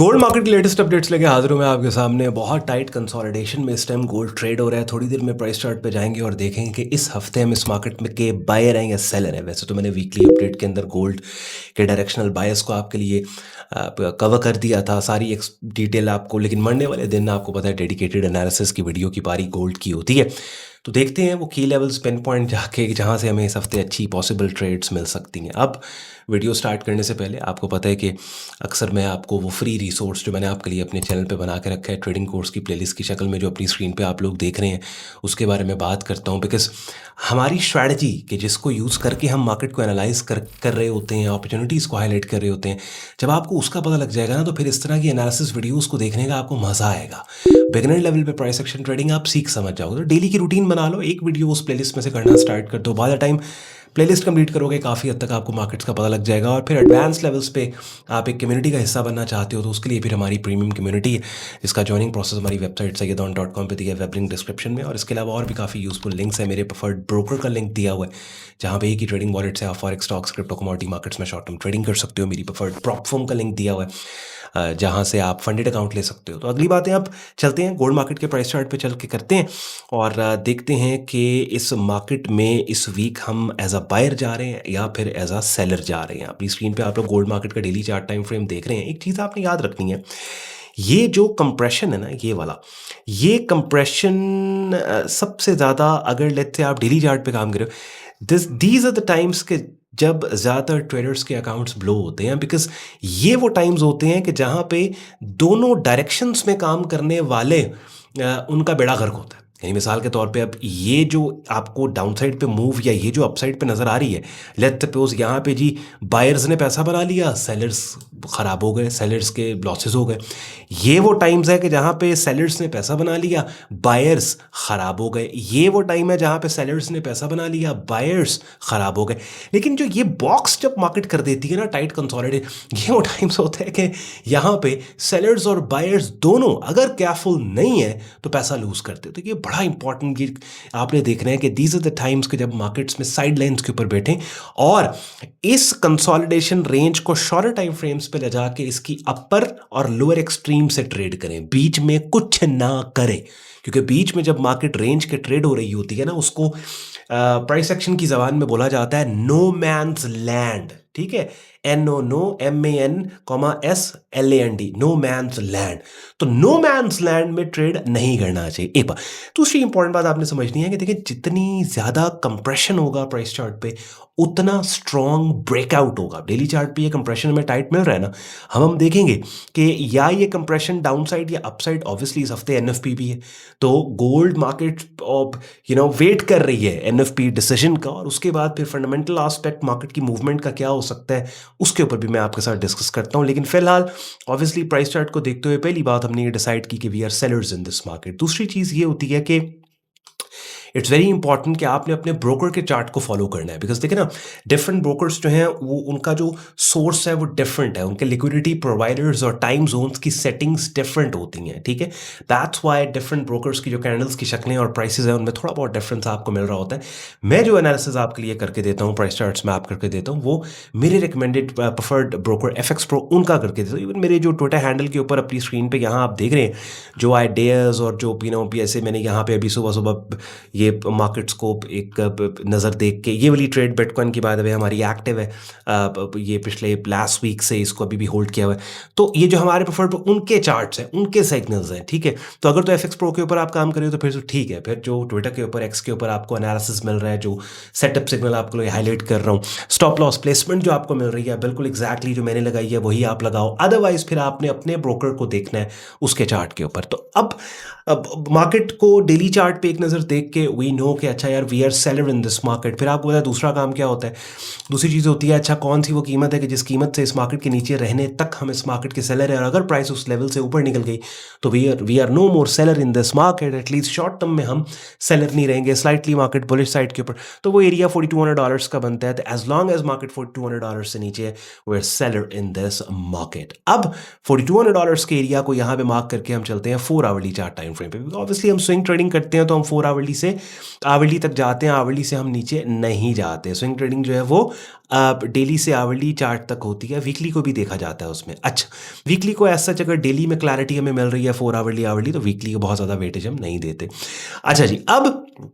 Gold market की latest updates लेके हाजिर हूँ मैं आपके सामने। बहुत टाइट कंसोलिडेशन में इस टाइम गोल्ड ट्रेड हो रहा है। थोड़ी देर में प्राइस चार्ट पे जाएंगे और देखेंगे कि इस हफ्ते हम इस मार्केट में के बायर हैं या सेलर हैं। वैसे तो मैंने वीकली अपडेट के अंदर गोल्ड के डायरेक्शनल बायस को आपके लिए कवर कर दिया था, सारी डिटेल आपको, लेकिन मंडे वाले दिन आपको पता है डेडिकेटेड एनालिसिस की वीडियो की पारी गोल्ड की होती है। तो देखते हैं वो की लेवल्स पिन पॉइंट जाके जहाँ से हमें इस हफ्ते अच्छी पॉसिबल ट्रेड्स मिल सकती हैं। अब वीडियो स्टार्ट करने से पहले आपको पता है कि अक्सर मैं आपको वो फ्री रिसोर्स जो मैंने आपके लिए अपने चैनल पे बना के रखा है ट्रेडिंग कोर्स की प्लेलिस्ट की शक्ल में, जो अपनी स्क्रीन पे आप लोग देख रहे हैं, उसके बारे में बात करता हूँ। बिकॉज हमारी स्ट्रैटेजी कि जिसको यूज़ करके हम मार्केट को एनालाइज कर रहे होते हैं, अपॉर्चुनिटीज़ को हाईलाइट कर रहे होते हैं, जब आपको उसका पता लग जाएगा ना, तो फिर इस तरह की एनालिसिस वीडियोज़ को देखने का आपको मज़ा आएगा। बिगिनर लेवल पे प्राइस एक्शन ट्रेडिंग आप सीख समझ जाओगे। तो डेली की रूटीन बना लो, एक वीडियो उस प्लेलिस्ट में से करना स्टार्ट कर दो। Bye the time playlist complete करोगे काफ़ी हद तक आपको मार्केट्स का पता लग जाएगा। और फिर एडवांस लेवल्स पे आप एक कम्युनिटी का हिस्सा बनना चाहते हो तो उसके लिए फिर हमारी प्रीमियम कम्युनिटी है, जिसका ज्वाइनिंग प्रोसेस हमारी वेबसाइट सैयदौन.com पे दिया है, वेब लिंक डिस्क्रिप्शन में। और इसके अलावा और भी काफ़ी यूजफुल लिंक्स है। मेरे प्रेफर्ड ब्रोकर का लिंक दिया हुआ है, जहाँ पे एक ही ट्रेडिंग वॉलेट से आप forex, stocks, crypto, commodity markets में शॉर्ट टर्म ट्रेडिंग कर सकते हो। मेरी प्रेफर्ड प्रॉपफॉर्म का लिंक दिया हुआ है, जहाँ से आप फंडेड अकाउंट ले सकते हो। तो अगली बातें आप चलते हैं गोल्ड मार्केट के प्राइस चार्ट पे चल के करते हैं और देखते हैं कि इस मार्केट में इस वीक हम एज अ बायर जा रहे हैं या फिर एज अ सेलर जा रहे हैं। अपनी स्क्रीन पे आप लोग गोल्ड मार्केट का डेली चार्ट टाइम फ्रेम देख रहे हैं। एक चीज़ आपने याद रखनी है, ये जो कंप्रेशन है ना, ये वाला, ये कंप्रेशन सबसे ज़्यादा, अगर लेट्स से आप डेली चार्ट पे काम कर रहे हो, दीज आर द टाइम्स के जब ज़्यादातर ट्रेडर्स के अकाउंट्स ब्लो होते हैं। बिकॉज ये वो टाइम्स होते हैं कि जहाँ पे दोनों डायरेक्शंस में काम करने वाले उनका बेड़ा गर्क होता है। यानी मिसाल के तौर पे अब ये जो आपको डाउन साइड पे मूव या ये जो अपसाइड पे नज़र आ रही है, लेट्स सपोज यहाँ पे जी बायर्स ने पैसा बना लिया, सेलर्स ख़राब हो गए, सेलर्स के लॉसेस हो गए। ये वो टाइम्स है कि जहाँ पे सेलर्स ने पैसा बना लिया, बायर्स ख़राब हो गए। ये वो टाइम है जहाँ पे सेलर्स ने पैसा बना लिया, बायर्स ख़राब हो गए। लेकिन जो ये बॉक्स जब मार्केट कर देती है ना टाइट कंसोलिडेट, ये वो टाइम्स होता है कि यहाँ पे सेलर्स और बायर्स दोनों अगर केयरफुल नहीं है तो पैसा लूज करते। तो ये बड़ा इंपॉर्टेंट ये आपने देखना है कि दीज आर द टाइम्स के जब मार्केट्स में साइड लाइन्स के ऊपर बैठें और इस कंसोलिडेशन रेंज को शॉर्टर टाइम फ्रेम्स पे ले जाके इसकी अपर और लोअर एक्सट्रीम से ट्रेड करें, बीच में कुछ ना करें। क्योंकि बीच में जब मार्केट रेंज के ट्रेड हो रही होती है ना, उसको प्राइस एक्शन की जबान में बोला जाता है नो मैन्स लैंड। ठीक है, NOMANSLAND, नो मैन्स लैंड। तो नो मैन्स लैंड में ट्रेड नहीं करना चाहिए, एक बात। दूसरी इंपॉर्टेंट बात आपने समझनी है कि देखिए, जितनी ज़्यादा कंप्रेशन होगा प्राइस चार्ट पे, उतना स्ट्रॉन्ग ब्रेकआउट होगा। डेली चार्ट पे ये कंप्रेशन में टाइट मिल रहा है ना, हम देखेंगे कि या ये कंप्रेशन डाउन साइड या अप साइड, ऑब्वियसली इस हफ्ते NFP भी है, तो गोल्ड मार्केट वेट कर रही है NFP डिसीजन का। और उसके बाद फिर फंडामेंटल एस्पेक्ट मार्केट की मूवमेंट का क्या हो सकता है, उसके ऊपर भी मैं आपके साथ डिस्कस करता हूं। लेकिन फिलहाल ऑब्वियसली प्राइस चार्ट को देखते हुए पहली बात हमने ये डिसाइड की कि we are sellers in this market. दूसरी चीज़ ये होती है कि इट्स वेरी इंपॉर्टेंट कि आपने अपने ब्रोकर के चार्ट को फॉलो करना है। बिकॉज देखिए ना, डिफरेंट ब्रोकर्स जो हैं वो उनका जो सोर्स है वो डिफरेंट है, उनके लिक्विडिटी प्रोवाइडर्स और टाइम जोन्स की सेटिंग्स डिफरेंट होती हैं। ठीक है, दैट्स वाई डिफरेंट ब्रोकर्स की जो कैंडल्स की शक्लें और प्राइसेस हैं उनमें थोड़ा बहुत डिफरेंस आपको मिल रहा होता है। मैं जो एनालिसिस आपके लिए करके देता हूँ, प्राइस चार्ट्स में आप करके देता हूँ, वो मेरे recommended preferred broker FX Pro उनका करके देता हूँ। इवन मेरे जो ट्विटर हैंडल के ऊपर अपनी स्क्रीन पर यहाँ आप देख रहे हैं जो आइडियाज़ और जो ऐसे मैंने यहाँ पे अभी सुबह सुबह ये मार्केट्स को एक नज़र देख के, ये वाली ट्रेड बिटकॉइन की बात है हमारी एक्टिव है, ये पिछले लास्ट वीक से इसको अभी भी होल्ड किया हुआ है। तो ये जो हमारे प्रेफर्ड उनके चार्ट्स हैं, उनके सिग्नल्स हैं। ठीक है, तो अगर तो FX Pro के ऊपर आप काम करें तो फिर तो ठीक है। फिर जो ट्विटर के ऊपर, X के ऊपर आपको एनालिसिस मिल रहा है, जो सेटअप सिग्नल आपको हाईलाइट कर रहा हूँ, स्टॉप लॉस प्लेसमेंट जो आपको मिल रही है, बिल्कुल एग्जैक्टली जो मैंने लगाई है वही आप लगाओ। अदरवाइज फिर आपने अपने ब्रोकर को देखना है उसके चार्ट के ऊपर। तो अब मार्केट को डेली चार्ट पे एक नज़र देख के वी नो कि अच्छा यार we are seller in this market. फिर आपको पता है दूसरा काम क्या होता है, दूसरी चीज़ होती है अच्छा कौन सी वो कीमत है कि जिस कीमत से इस मार्केट के नीचे रहने तक हम इस मार्केट के सेलर हैं, और अगर प्राइस उस लेवल से ऊपर निकल गई तो we are no more seller in this market. At least short term में हम सेलर नहीं रहेंगे, स्लाइटली मार्केट बुलिश साइड के ऊपर। तो वो एरिया $4,200 का बनता है। तो एज लॉन्ग एज मार्केट $4,200 से नीचे है, we are seller in this market. अब $4,200 के एरिया को यहाँ पे मार्क करके हम चलते हैं 4 आवरली चार्ट टाइम फ्रेम पे। ऑब्वियसली हम स्विंग ट्रेडिंग करते हैं तो हम 4 आवरली से आवरली तक जाते हैं, आवरली से हम नीचे नहीं जाते। स्विंग ट्रेडिंग जो है वो डेली से आवरली चार्ट तक होती है, वीकली को भी देखा जाता है उसमें। अच्छा, वीकली को ऐसा अगर डेली में क्लैरिटी हमें मिल रही है 4 आवरली आवरली, तो वीकली को बहुत ज़्यादा वेटेज हम नहीं देते। अच्छा जी, अब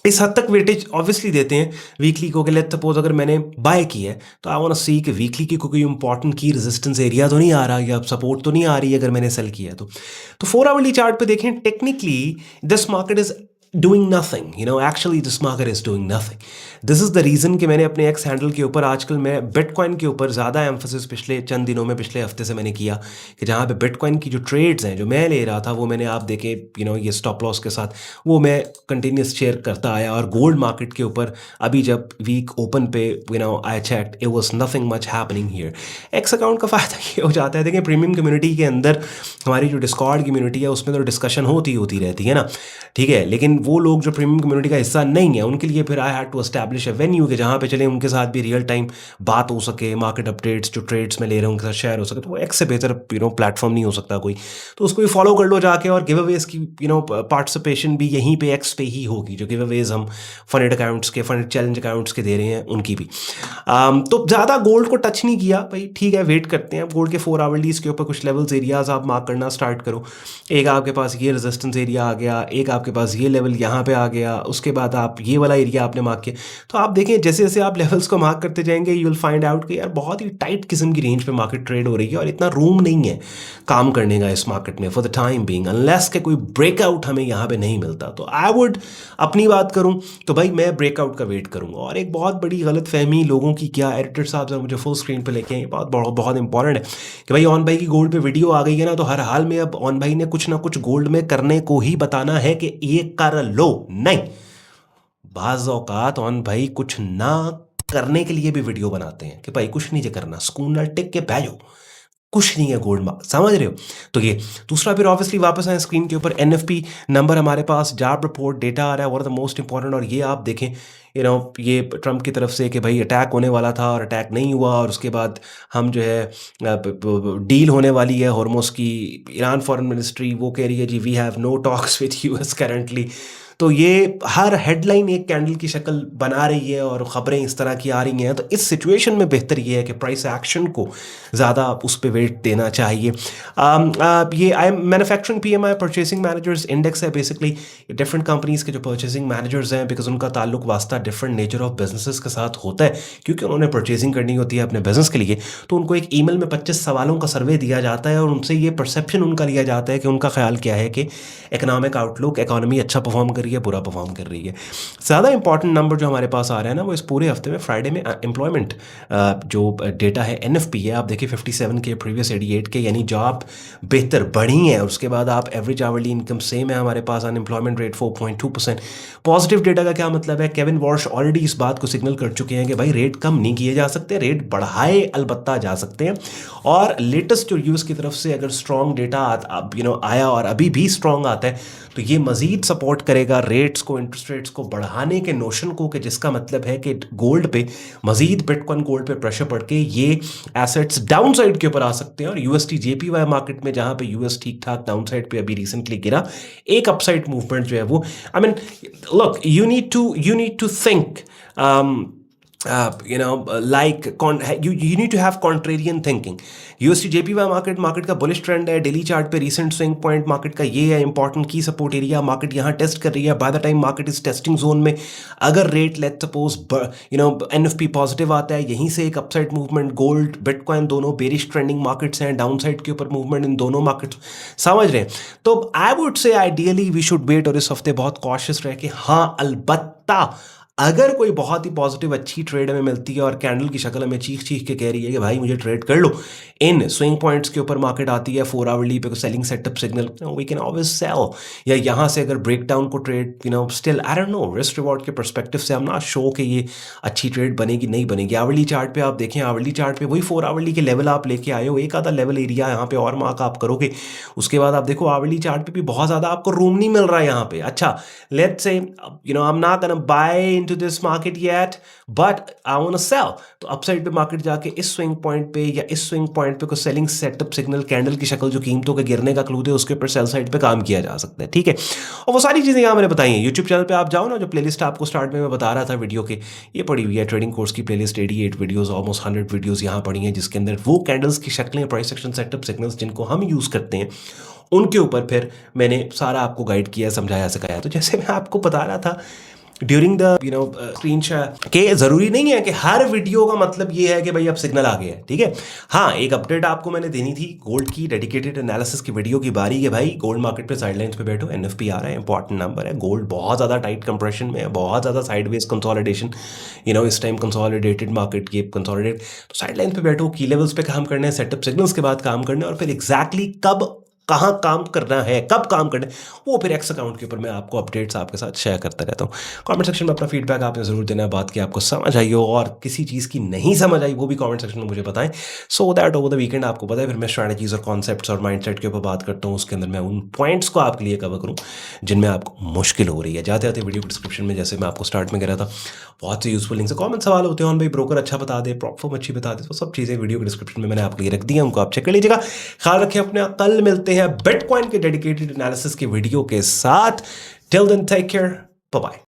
इस हद तक वेटेज ऑब्वियसली देते हैं वीकली को, लेट्स सपोज अगर मैंने बाय की है तो आई वांट टू सी कि वीकली की कोई इंपॉर्टेंट की रेजिस्टेंस एरिया तो नहीं आ रहा या सपोर्ट तो नहीं आ रही है अगर मैंने सेल किया है तो 4 आवरली चार्ट पे देखें, technically this market is doing nothing, actually this market is doing nothing. This is the reason कि मैंने अपने एक्स हैंडल के ऊपर आजकल मैं बिटकॉइन के ऊपर ज़्यादा एम्फोसिस पिछले चंद दिनों में, पिछले हफ्ते से मैंने किया कि जहाँ पे बिटकॉइन की जो ट्रेड्स हैं जो मैं ले रहा था वो मैंने, आप देखें ये स्टॉप लॉस के साथ, वो मैं कंटिन्यूस शेयर करता आया। और गोल्ड मार्केट के ऊपर अभी जब वीक ओपन पे I checked, it was nothing much happening here. X account का फ़ायदा ये हो जाता है, देखिए प्रीमियम कम्युनिटी के अंदर हमारी जो डिस्कॉर्ड कम्युनिटी है उसमें तो डिस्कशन होती रहती है ना, ठीक है, लेकिन वो लोग जो प्रीमियम कम्युनिटी का हिस्सा नहीं है उनके लिए फिर I had to establish a venue के जहाँ पे चले उनके साथ भी रियल टाइम बात हो सके, मार्केट अपडेट्स जो ट्रेड्स में ले रहे हैं उनके साथ शेयर हो सके। तो वो एक्स से बेहतर प्लेटफॉर्म नहीं हो सकता कोई, तो उसको भी फॉलो कर लो जाके। और गिव अवेज की पार्टिसिपेशन भी यहीं पे एक्स पे ही होगी, जो गिव अवेज हम फंडेड अकाउंट्स के, फंडेड चैलेंज अकाउंट्स के दे रहे हैं उनकी भी। तो ज़्यादा गोल्ड को टच नहीं किया भाई, ठीक है, वेट करते हैं। गोल्ड के 4 आवरलीज के ऊपर कुछ लेवल्स एरियाज आप मार्क करना स्टार्ट करो। एक आपके पास ये रेजिस्टेंस एरिया आ गया, एक आपके पास ये लेवल यहाँ पे आ गया, उसके बाद आप ये वाला एरिया आपने मार्क किया। तो आप देखें जैसे जैसे आप लेवल्स को मार्क करते जाएंगे यू विल फाइंड आउट कि यार बहुत ही टाइट किस्म की रेंज पे मार्केट ट्रेड हो रही है और इतना रूम नहीं है काम करने का इस मार्केट में for the time being, unless के कोई ब्रेकआउट हमें यहाँ पे नहीं मिलता। तो आई वुड, अपनी बात करूँ तो भाई मैं ब्रेकआउट का वेट करूँगा। और एक बहुत बड़ी गलत फहमी लोगों की, क्या एडिटर साहब जरा मुझे फुल स्क्रीन पे लेके आए, बहुत बहुत इंपॉर्टेंट है कि भाई ऑन भाई की गोल्ड पे वीडियो आ गई है ना, तो हर हाल में अब ऑन भाई ने कुछ ना कुछ गोल्ड में करने को ही बताना है कि ये कर लो। नहीं, बाज़ औकात ऑन भाई कुछ ना करने के लिए भी वीडियो बनाते हैं कि भाई कुछ नहीं करना, सुकून नाल टिक के बह जाओ, कुछ नहीं है गोल्ड मार्क, समझ रहे हो। तो ये दूसरा, फिर ऑब्वियसली वापस आए स्क्रीन के ऊपर, एनएफपी नंबर हमारे पास, जॉब रिपोर्ट डेटा आ रहा है, what are the most important. और ये आप देखें ये ट्रम्प की तरफ से कि भाई अटैक होने वाला था और अटैक नहीं हुआ, और उसके बाद हम जो है डील होने वाली है हॉर्मोस की। ईरान फॉरेन मिनिस्ट्री वो कह रही है जी we have no talks with US currently. तो ये हर हेडलाइन एक कैंडल की शक्ल बना रही है और ख़बरें इस तरह की आ रही हैं। तो इस सिचुएशन में बेहतर ये है कि प्राइस एक्शन को ज़्यादा उस पर वेट देना चाहिए। ये manufacturing PMI purchasing managers index है, बेसिकली डिफरेंट कंपनीज़ के जो परचेसिंग मैनेजर्स हैं, बिकॉज उनका ताल्लुक वास्ता डिफरेंट नेचर ऑफ बिजनेसेस के साथ होता है, क्योंकि उन्होंने परचेसिंग करनी होती है अपने बिजनेस के लिए। तो उनको एक ईमेल में 25 सवालों का सर्वे दिया जाता है और उनसे ये परसेप्शन उनका लिया जाता है कि उनका ख्याल क्या है कि इकोनॉमिक आउटलुक, इकॉनमी अच्छा परफॉर्म कर रही है, बुरा परफॉर्म कर रही है। ज़्यादा इंपॉर्टेंट नंबर जो हमारे पास आ रहा है ना, वो इस पूरे हफ्ते में फ्राइडे में एम्प्लॉयमेंट जो डेटा है एनएफपी है, आप देखिए 57 के प्रीवियस 88 के, यानी जॉब बेहतर बढ़ी है। उसके बाद आप एवरेज आवरली इनकम सेम है हमारे पास, अनएम्प्लॉयमेंट रेट 4.2%। पॉजिटिव डेटा का क्या मतलब है, केविन वॉल्श ऑलरेडी इस बात को सिग्नल कर चुके हैं कि भाई रेट कम नहीं किए जा सकते, रेट बढ़ाए अलबत्ता जा सकते हैं। और लेटेस्ट जो यूएस की तरफ से अगर स्ट्रॉन्ग डेटा आया और अभी भी स्ट्रॉन्ग आता है, तो ये मजीद सपोर्ट करेगा रेट्स को, इंटरेस्ट रेट्स को बढ़ाने के नोशन को, कि जिसका मतलब है कि गोल्ड पे मजीद, बिटकॉइन गोल्ड पे प्रेशर पड़ के ये एसेट्स डाउन साइड के ऊपर आ सकते हैं। और यूएसटी जेपीवाई मार्केट में जहां पे यूएस ठीक ठाक डाउन साइड पे अभी रिसेंटली गिरा, एक अपसाइड मूवमेंट जो है वो, I mean look, you need to think you need to have contrarian thinking. USD JPY market का बुलिश ट्रेंड है, डेली चार्ट पे रीसेंट स्विंग पॉइंट मार्केट का ये है, इंपॉर्टेंट की सपोर्ट एरिया मार्केट यहाँ टेस्ट कर रही है। बाय द टाइम मार्केट इस टेस्टिंग जोन में, अगर rate let's suppose NFP positive आता है, यहीं से एक अपसाइड मूवमेंट, गोल्ड बिटकॉइन दोनों बेरिश ट्रेंडिंग मार्केट्स हैं, डाउन साइड के ऊपर मूवमेंट इन दोनों मार्केट्स, समझ रहे हैं। तो I would say ideally we should wait, और इस हफ्ते बहुत कॉशियस रहे कि हाँ अलबत्ता अगर कोई बहुत ही पॉजिटिव अच्छी ट्रेड हमें मिलती है और कैंडल की शक्ल हमें चीख चीख के कह रही है कि भाई मुझे ट्रेड कर लो, इन स्विंग पॉइंट्स के ऊपर मार्केट आती है 4 आवरली पे selling setup signal, we can always sell. या यहाँ से अगर ब्रेकडाउन को trade still I don't know, risk reward के परस्पेक्टिव से हम ना शो कि ये अच्छी ट्रेड बनेगी नहीं बनेगी। आवरली चार्ट पे आप देखें, आवरली चार्ट पे वही 4 आवरली के लेवल आप लेके आए हो, एक आधा लेवल एरिया यहाँ पे और मार्क आप करोगे, उसके बाद आप देखो आवरली चार्ट पे भी बहुत ज़्यादा आपको रूम नहीं मिल रहा है यहाँ पे। अच्छा, let's say I am not gonna buy into this market yet, but I want to sell. तो अपसाइड पे मार्केट जाके इस स्विंग पॉइंट पे या इस स्विंग पॉइंट पे कोई सेलिंग सेटअप सिग्नल कैंडल की शक्ल जो कीमतों के गिरने का क्लू दे उसके ऊपर सेल साइड पे काम किया जा सकता है, ठीक है। और वो सारी चीज़ें यहाँ मैंने बताई हैं। यूट्यूब चैनल पे आप जाओ ना, जो प्लेलिस्ट आपको स्टार्ट में मैं बता रहा था वीडियो के, ये पड़ी हुई है ट्रेडिंग कोर्स की प्लेलिस्ट, 88 वीडियोस, ऑलमोस्ट 100 वीडियोस यहाँ पड़ी हैं, जिसके अंदर वो कैंडल्स की शक्लें, प्राइस एक्शन सेटअप सिग्नल्स जिनको हम यूज़ करते हैं, उनके ऊपर फिर मैंने सारा आपको गाइड किया, समझाया, सिखाया। तो जैसे मैं आपको बता रहा था ड्यूरिंग द स्क्रीन शॉट के, ज़रूरी नहीं है कि हर वीडियो का मतलब ये है कि भाई अब सिग्नल आ गया है, ठीक है। हाँ, एक अपडेट आपको मैंने देनी थी गोल्ड की, डेडिकेटेड एनालिसिस की वीडियो की बारी है भाई। गोल्ड मार्केट पे साइडलाइंस पे बैठो, एनएफपी आ रहा है, इंपॉर्टेंट नंबर है। गोल्ड बहुत ज़्यादा टाइट कंप्रेशन में है, बहुत ज़्यादा साइडवेज कंसोलिडेशन, इस टाइम कंसोलिडेटेड मार्केट की कंसोलिडेट। तो साइडलाइंस पे बैठो, की लेवल्स पे काम करना है, सेटअप सिग्नल्स के बाद काम करना है, और फिर एग्जैक्टली कब कहाँ काम करना है, कब काम करना है, वो फिर एक्स अकाउंट के ऊपर मैं आपको अपडेट्स आपके साथ शेयर करता रहता हूँ। कमेंट सेक्शन में अपना फीडबैक आपने ज़रूर देना है, बात की आपको समझ आई हो, और किसी चीज़ की नहीं समझ आई वो भी कमेंट सेक्शन में मुझे बताएं, so that over the weekend आपको पता है फिर मैं स्ट्रैटेजीज और कॉन्सेप्ट्स और माइंडसेट के ऊपर बात करता हूँ, उसके अंदर मैं उन पॉइंट्स को आपके लिए कवर करूँ जिनमें आपको मुश्किल हो रही है। जाते जाते वीडियो डिस्क्रिप्शन में, जैसे मैं आपको स्टार्ट में कह रहा था, बहुत से यूजफुल लिंक्स, कॉमन सवाल होते हैं, भाई ब्रोकर अच्छा बता दे, प्लेटफॉर्म अच्छी बता दे, तो सब चीज़ें वीडियो के डिस्क्रिप्शन में मैंने आपके लिए रख दी है, उनको आप चेक कर लीजिएगा। ख्याल रखें अपना, कल मिलते हैं बिटकॉइन के डेडिकेटेड एनालिसिस की वीडियो के साथ। Till then take care, bye bye.